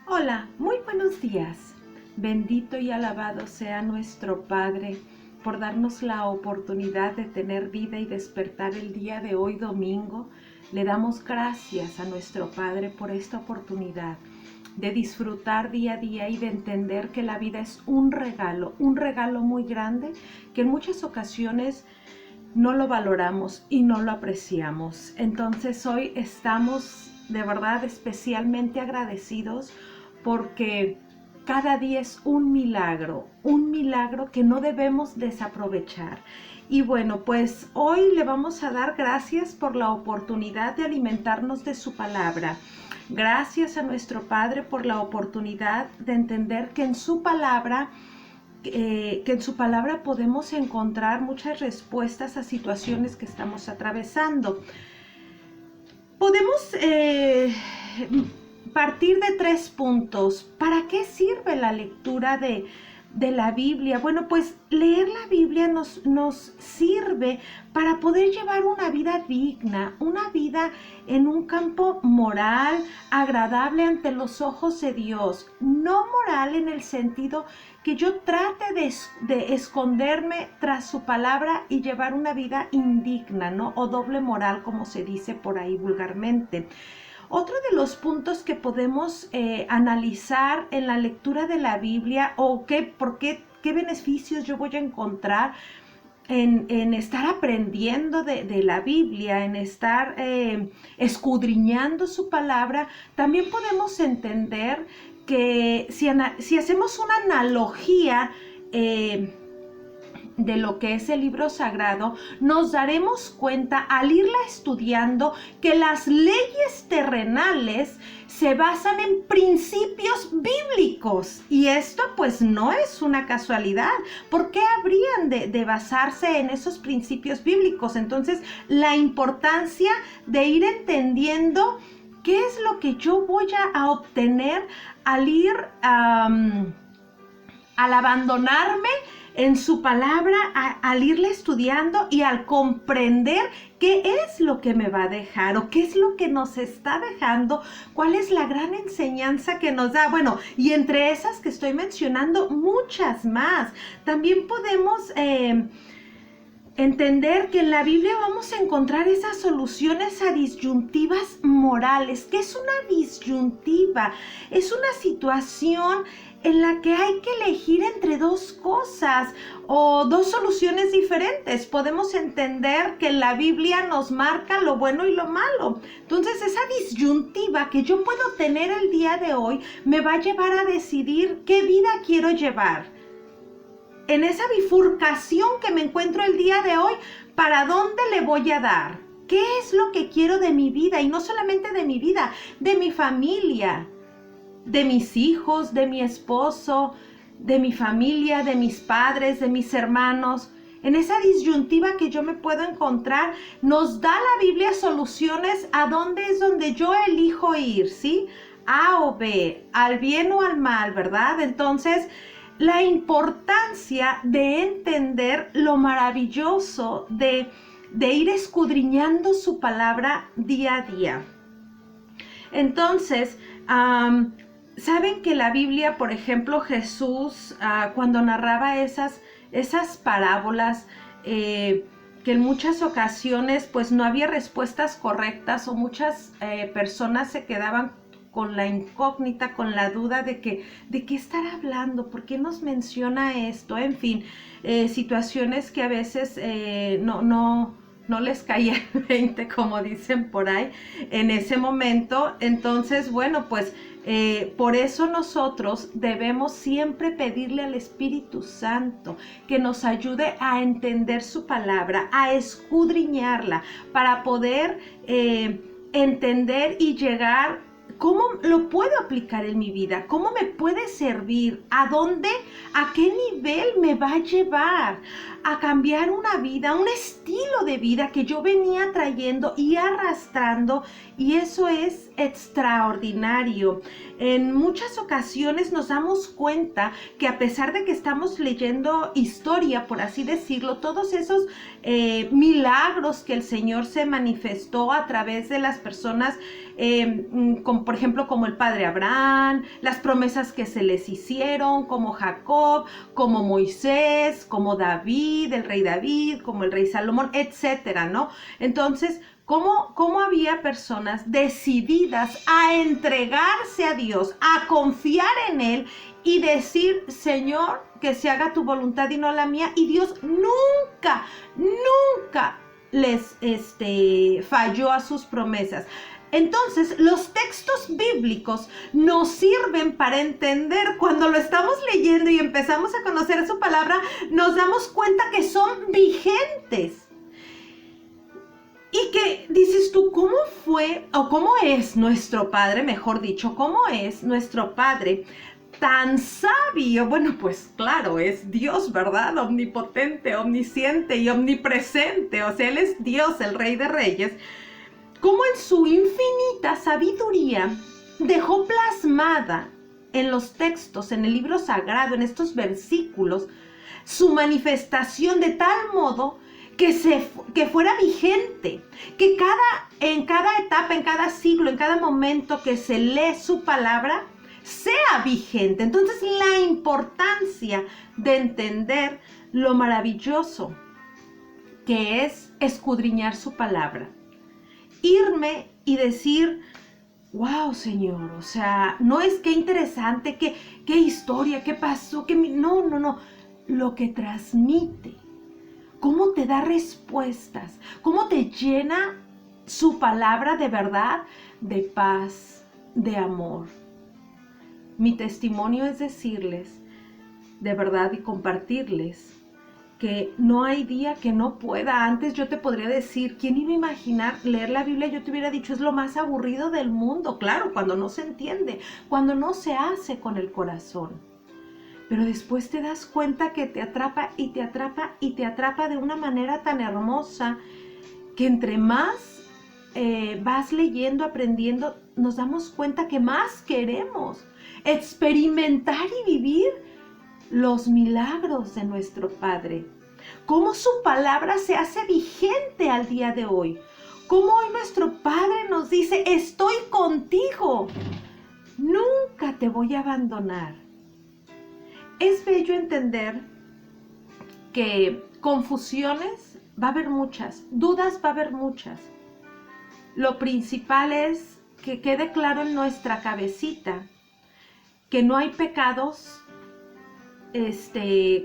Hola, muy buenos días. Bendito y alabado sea nuestro Padre por darnos la oportunidad de tener vida y despertar el día de hoy domingo. Le damos gracias a nuestro Padre por esta oportunidad de disfrutar día a día y de entender que la vida es un regalo muy grande que en muchas ocasiones no lo valoramos y no lo apreciamos. Entonces hoy estamos de verdad especialmente agradecidos porque cada día es un milagro que no debemos desaprovechar. Y bueno, pues hoy le vamos a dar gracias por la oportunidad de alimentarnos de su palabra. Gracias a nuestro Padre por la oportunidad de entender que en su palabra podemos encontrar muchas respuestas a situaciones que estamos atravesando. Podemos partir de 3 puntos. ¿Para qué sirve la lectura de la Biblia? Bueno, pues leer la Biblia nos sirve para poder llevar una vida digna, una vida en un campo moral, agradable ante los ojos de Dios. No moral en el sentido que yo trate de esconderme tras su palabra y llevar una vida indigna, ¿no? O doble moral, como se dice por ahí vulgarmente. Otro de los puntos que podemos analizar en la lectura de la Biblia o qué beneficios yo voy a encontrar en estar aprendiendo de la Biblia, en estar escudriñando su palabra, también podemos entender que si hacemos una analogía de lo que es el libro sagrado, nos daremos cuenta al irla estudiando que las leyes terrenales se basan en principios bíblicos, y esto pues no es una casualidad. ¿Por qué habrían de basarse en esos principios bíblicos? Entonces, la importancia de ir entendiendo qué es lo que yo voy a obtener al ir al abandonarme en su palabra, al irla estudiando y al comprender qué es lo que me va a dejar o qué es lo que nos está dejando, cuál es la gran enseñanza que nos da. Bueno, y entre esas que estoy mencionando, muchas más. También podemos entender que en la Biblia vamos a encontrar esas soluciones a disyuntivas morales. ¿Qué es una disyuntiva? Es una situación en la que hay que elegir entre dos cosas o dos soluciones diferentes. Podemos entender que la Biblia nos marca lo bueno y lo malo. Entonces, esa disyuntiva que yo puedo tener el día de hoy me va a llevar a decidir qué vida quiero llevar. En esa bifurcación que me encuentro el día de hoy, ¿para dónde le voy a dar? ¿Qué es lo que quiero de mi vida? Y no solamente de mi vida, de mi familia, de mis hijos, de mi esposo, de mi familia, de mis padres, de mis hermanos. En esa disyuntiva que yo me puedo encontrar, nos da la Biblia soluciones a dónde es donde yo elijo ir, ¿sí? A o B, al bien o al mal, ¿verdad? Entonces, la importancia de entender lo maravilloso de ir escudriñando su palabra día a día. Entonces, saben que la Biblia, por ejemplo, Jesús, cuando narraba esas parábolas, que en muchas ocasiones pues no había respuestas correctas o muchas personas se quedaban con la incógnita, con la duda de qué estará hablando, por qué nos menciona esto, en fin, situaciones que a veces no les caía el 20, como dicen por ahí, en ese momento. Entonces, bueno, pues por eso nosotros debemos siempre pedirle al Espíritu Santo que nos ayude a entender su palabra, a escudriñarla, para poder entender y llegar. ¿Cómo lo puedo aplicar en mi vida? ¿Cómo me puede servir? ¿A dónde? ¿A qué nivel me va a llevar a cambiar una vida, un estilo de vida que yo venía trayendo y arrastrando? Y eso es extraordinario. En muchas ocasiones nos damos cuenta que a pesar de que estamos leyendo historia, por así decirlo, todos esos milagros que el Señor se manifestó a través de las personas, como, por ejemplo, como el padre Abraham, las promesas que se les hicieron, como Jacob, como Moisés, como David, el rey David, como el rey Salomón, etcétera, ¿no? Entonces, ¿cómo había personas decididas a entregarse a Dios, a confiar en Él y decir, Señor, que se haga tu voluntad y no la mía? Y Dios nunca les falló a sus promesas. Entonces, los textos bíblicos nos sirven para entender, cuando lo estamos leyendo y empezamos a conocer su palabra, nos damos cuenta que son vigentes. Y que dices tú, ¿cómo fue o cómo es nuestro Padre, mejor dicho, cómo es nuestro Padre tan sabio? Bueno, pues claro, es Dios, ¿verdad? Omnipotente, omnisciente y omnipresente. O sea, Él es Dios, el Rey de Reyes. Cómo en su infinita sabiduría dejó plasmada en los textos, en el libro sagrado, en estos versículos, su manifestación de tal modo que fuera vigente, que en cada etapa, en cada siglo, en cada momento que se lee su palabra, sea vigente. Entonces, la importancia de entender lo maravilloso que es escudriñar su palabra. Irme y decir, wow, Señor, o sea, no es qué interesante, qué historia, qué pasó, no, lo que transmite. ¿Cómo te da respuestas? ¿Cómo te llena su palabra de verdad, de paz, de amor? Mi testimonio es decirles de verdad y compartirles que no hay día que no pueda. Antes yo te podría decir, ¿quién iba a imaginar leer la Biblia? Yo te hubiera dicho, es lo más aburrido del mundo. Claro, cuando no se entiende, cuando no se hace con el corazón. Pero después te das cuenta que te atrapa y te atrapa y te atrapa de una manera tan hermosa que entre más vas leyendo, aprendiendo, nos damos cuenta que más queremos experimentar y vivir los milagros de nuestro Padre. Cómo su palabra se hace vigente al día de hoy. Cómo hoy nuestro Padre nos dice, estoy contigo, nunca te voy a abandonar. Es bello entender que confusiones va a haber muchas, dudas va a haber muchas. Lo principal es que quede claro en nuestra cabecita que no hay pecados.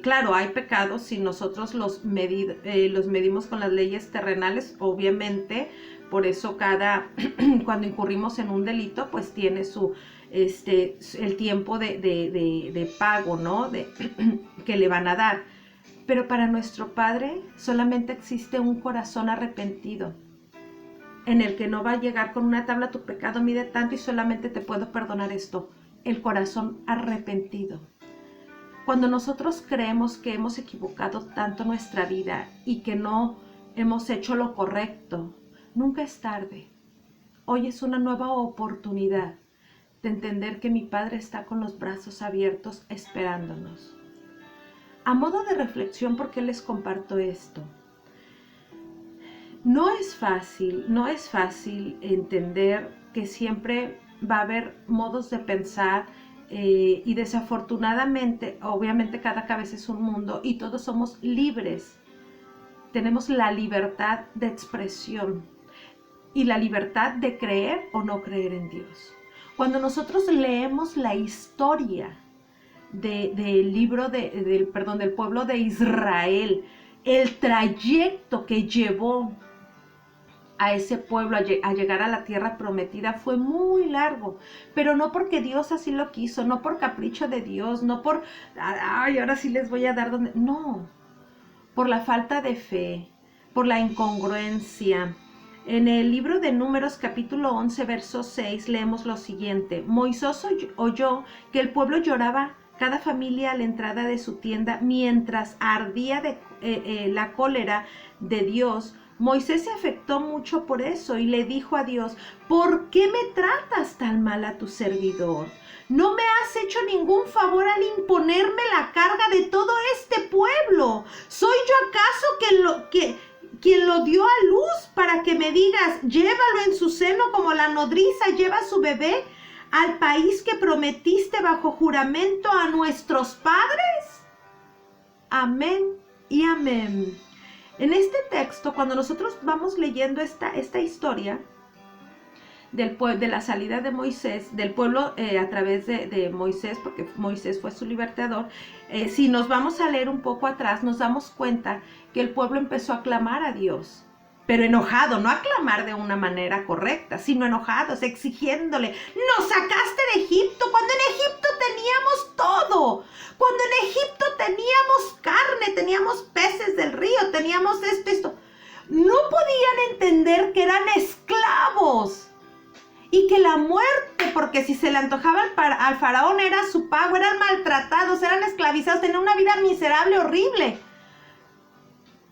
Claro, hay pecados si nosotros los medimos con las leyes terrenales, obviamente. Por eso cuando incurrimos en un delito, pues tiene el tiempo de pago, ¿no? Que le van a dar. Pero para nuestro Padre solamente existe un corazón arrepentido, en el que no va a llegar con una tabla, tu pecado mide tanto y solamente te puedo perdonar esto. El corazón arrepentido. Cuando nosotros creemos que hemos equivocado tanto nuestra vida y que no hemos hecho lo correcto, nunca es tarde. Hoy es una nueva oportunidad de entender que mi Padre está con los brazos abiertos esperándonos. A modo de reflexión, ¿por qué les comparto esto? No es fácil entender que siempre va a haber modos de pensar y desafortunadamente, obviamente cada cabeza es un mundo y todos somos libres. Tenemos la libertad de expresión y la libertad de creer o no creer en Dios. Cuando nosotros leemos la historia del pueblo de Israel, el trayecto que llevó a ese pueblo a llegar a la tierra prometida fue muy largo, pero no porque Dios así lo quiso, no por capricho de Dios, no por, ay, ahora sí les voy a dar donde, no, por la falta de fe, por la incongruencia. En el libro de Números capítulo 11, verso 6, leemos lo siguiente: Moisés oyó que el pueblo lloraba cada familia a la entrada de su tienda mientras ardía la cólera de Dios. Moisés se afectó mucho por eso y le dijo a Dios, ¿por qué me tratas tan mal a tu servidor? No me has hecho ningún favor al imponerme la carga de todo este pueblo. ¿Soy yo acaso quien lo dio a luz para que me digas, llévalo en su seno como la nodriza lleva a su bebé al país que prometiste bajo juramento a nuestros padres? Amén y amén. En este texto, cuando nosotros vamos leyendo esta historia de la salida de Moisés, del pueblo a través de Moisés, porque Moisés fue su libertador, si nos vamos a leer un poco atrás, nos damos cuenta que el pueblo empezó a clamar a Dios, pero enojado, no a clamar de una manera correcta, sino enojados, exigiéndole, nos sacaste de Egipto, cuando en Egipto teníamos todo, cuando en Egipto teníamos carne, teníamos peces del río, teníamos esto. No podían entender que eran esclavos y que la muerte, porque si se le antojaba al faraón era su pago, eran maltratados, eran esclavizados, tenían una vida miserable, horrible.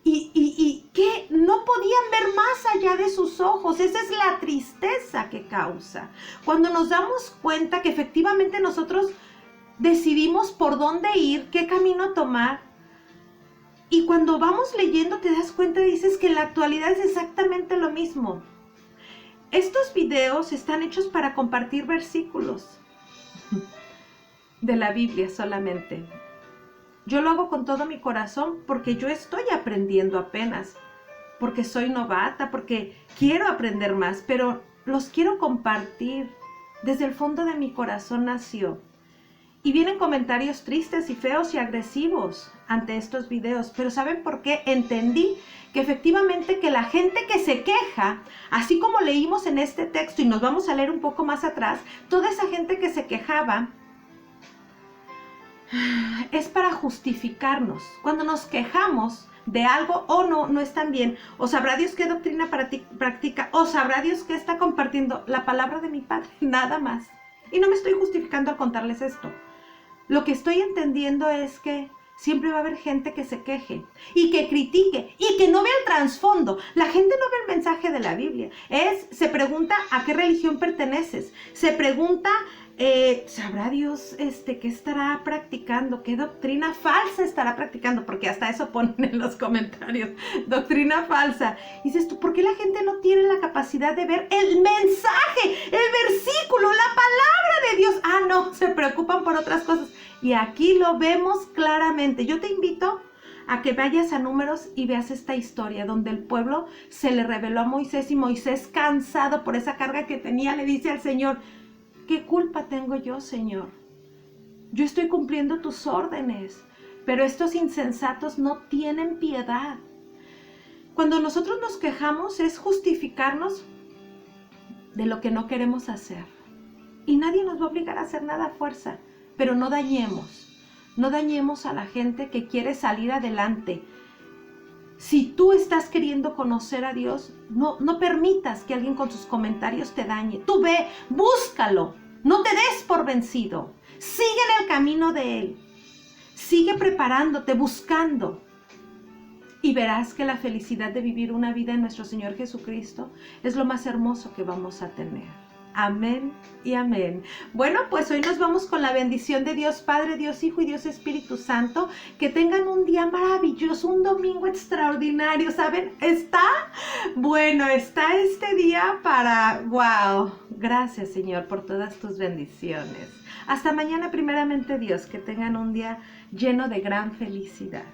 Y que no podían ver más allá de sus ojos. Esa es la tristeza que causa. Cuando nos damos cuenta que efectivamente nosotros decidimos por dónde ir, qué camino tomar, y cuando vamos leyendo te das cuenta y dices que en la actualidad es exactamente lo mismo. Estos videos están hechos para compartir versículos de la Biblia solamente. Yo lo hago con todo mi corazón porque yo estoy aprendiendo apenas, porque soy novata, porque quiero aprender más, pero los quiero compartir. Desde el fondo de mi corazón nació. Y vienen comentarios tristes y feos y agresivos ante estos videos, pero ¿saben por qué? Entendí que efectivamente que la gente que se queja, así como leímos en este texto y nos vamos a leer un poco más atrás, toda esa gente que se quejaba es para justificarnos. Cuando nos quejamos de algo, o no están bien, o sabrá Dios qué doctrina practica, o sabrá Dios qué está compartiendo, la palabra de mi Padre, nada más. Y no me estoy justificando al contarles esto. Lo que estoy entendiendo es que siempre va a haber gente que se queje y que critique y que no vea el trasfondo. La gente no ve el mensaje de la Biblia. Se pregunta a qué religión perteneces. Se pregunta, ¿sabrá Dios qué estará practicando? ¿Qué doctrina falsa estará practicando? Porque hasta eso ponen en los comentarios. Doctrina falsa. Y dices tú, ¿por qué la gente no tiene la capacidad de ver el mensaje, el versículo, la palabra de Dios? Ah, no, se preocupan por otras cosas. Y aquí lo vemos claramente. Yo te invito a que vayas a Números y veas esta historia donde el pueblo se le reveló a Moisés y Moisés, cansado por esa carga que tenía, le dice al Señor, ¿qué culpa tengo yo, Señor? Yo estoy cumpliendo tus órdenes, pero estos insensatos no tienen piedad. Cuando nosotros nos quejamos es justificarnos de lo que no queremos hacer. Y nadie nos va a obligar a hacer nada a fuerza. Pero no dañemos a la gente que quiere salir adelante. Si tú estás queriendo conocer a Dios, no permitas que alguien con sus comentarios te dañe. Tú ve, búscalo, no te des por vencido. Sigue en el camino de Él. Sigue preparándote, buscando. Y verás que la felicidad de vivir una vida en nuestro Señor Jesucristo es lo más hermoso que vamos a tener. Amén y amén. Bueno, pues hoy nos vamos con la bendición de Dios Padre, Dios Hijo y Dios Espíritu Santo. Que tengan un día maravilloso, un domingo extraordinario, ¿saben? Está este día para... ¡Wow! Gracias, Señor, por todas tus bendiciones. Hasta mañana, primeramente Dios, que tengan un día lleno de gran felicidad.